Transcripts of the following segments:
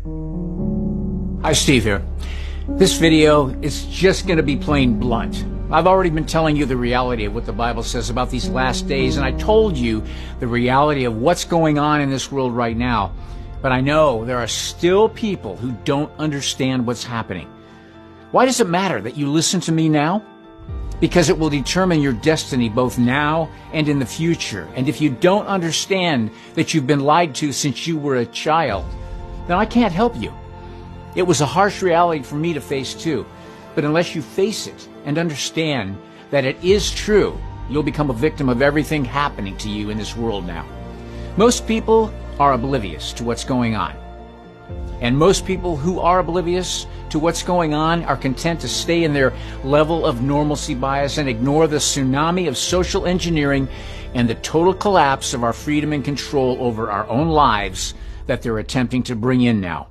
Hi, Steve here. This video is just going to be plain blunt. I've already been telling you the reality of what the Bible says about these last days, and I told you the reality of what's going on in this world right now. But I know there are still people who don't understand what's happening. Why does it matter that you listen to me now? Because it will determine your destiny both now and in the future. And if you don't understand that you've been lied to since you were a child, then I can't help you. It was a harsh reality for me to face too. But unless you face it and understand that it is true, you'll become a victim of everything happening to you in this world now. Most people are oblivious to what's going on. And most people who are oblivious to what's going on are content to stay in their level of normalcy bias and ignore the tsunami of social engineering and the total collapse of our freedom and control over our own lives that they're attempting to bring in now.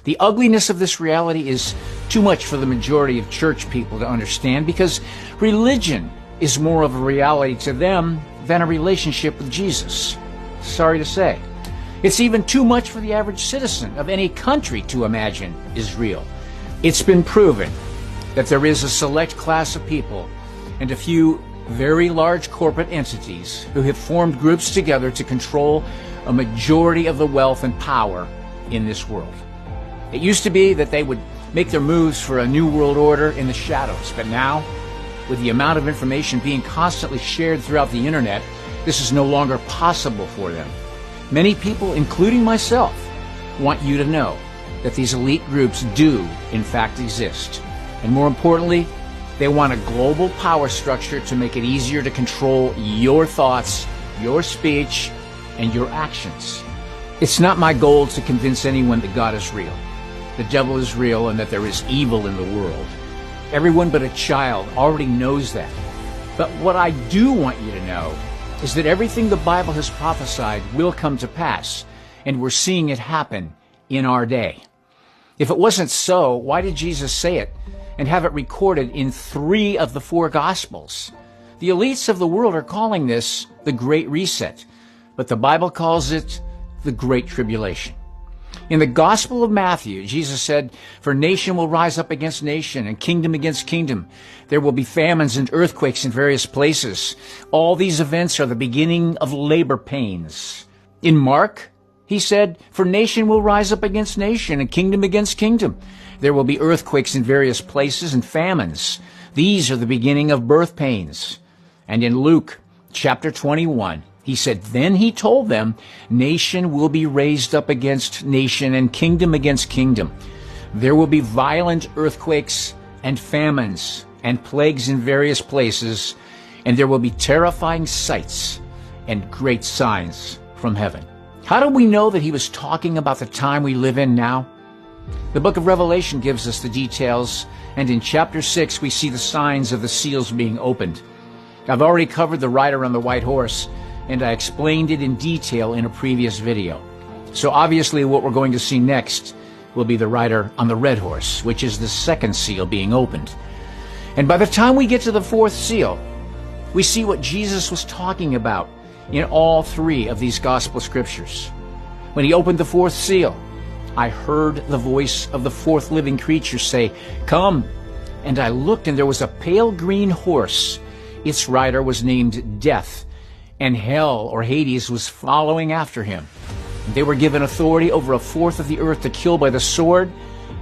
The ugliness of this reality is too much for the majority of church people to understand because religion is more of a reality to them than a relationship with Jesus. Sorry to say. It's even too much for the average citizen of any country to imagine is real. It's been proven that there is a select class of people and a few very large corporate entities who have formed groups together to control a majority of the wealth and power in this world. It used to be that they would make their moves for a new world order in the shadows, but now, with the amount of information being constantly shared throughout the internet, this is no longer possible for them. Many people, including myself, want you to know that these elite groups do, in fact, exist. And more importantly, they want a global power structure to make it easier to control your thoughts, your speech, and your actions. It's not my goal to convince anyone that God is real, the devil is real, and that there is evil in the world. Everyone but a child already knows that. But what I do want you to know is that everything the Bible has prophesied will come to pass, and we're seeing it happen in our day. If it wasn't so, why did Jesus say it and have it recorded in 3 of the 4 Gospels? The elites of the world are calling this the Great Reset, but the Bible calls it the Great Tribulation. In the Gospel of Matthew, Jesus said, "For nation will rise up against nation and kingdom against kingdom. There will be famines and earthquakes in various places. All these events are the beginning of labor pains." In Mark, he said, "For nation will rise up against nation and kingdom against kingdom. There will be earthquakes in various places and famines. These are the beginning of birth pains." And in Luke chapter 21, he said, "Then he told them, nation will be raised up against nation and kingdom against kingdom. There will be violent earthquakes and famines and plagues in various places, and there will be terrifying sights and great signs from heaven." How do we know that he was talking about the time we live in now? The book of Revelation gives us the details, and in chapter 6 we see the signs of the seals being opened. I've already covered the rider on the white horse, and I explained it in detail in a previous video. So obviously what we're going to see next will be the rider on the red horse, which is the second seal being opened. And by the time we get to the 4th seal, we see what Jesus was talking about in all 3 of these gospel scriptures. When he opened the 4th seal, I heard the voice of the 4th living creature say, "Come." And I looked, and there was a pale green horse. Its rider was named Death, and hell, or Hades, was following after him. They were given authority over 1/4 of the earth to kill by the sword,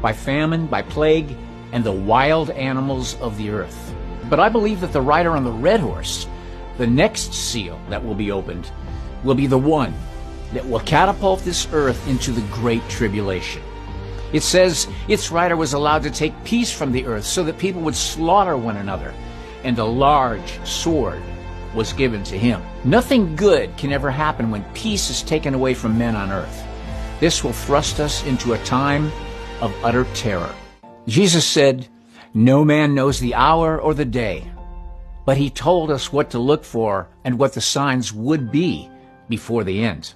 by famine, by plague, and the wild animals of the earth. But I believe that the rider on the red horse, the next seal that will be opened, will be the one that will catapult this earth into the Great Tribulation. It says its rider was allowed to take peace from the earth so that people would slaughter one another, and a large sword was given to him. Nothing good can ever happen when peace is taken away from men on earth. This will thrust us into a time of utter terror. Jesus said, "No man knows the hour or the day," but he told us what to look for and what the signs would be before the end.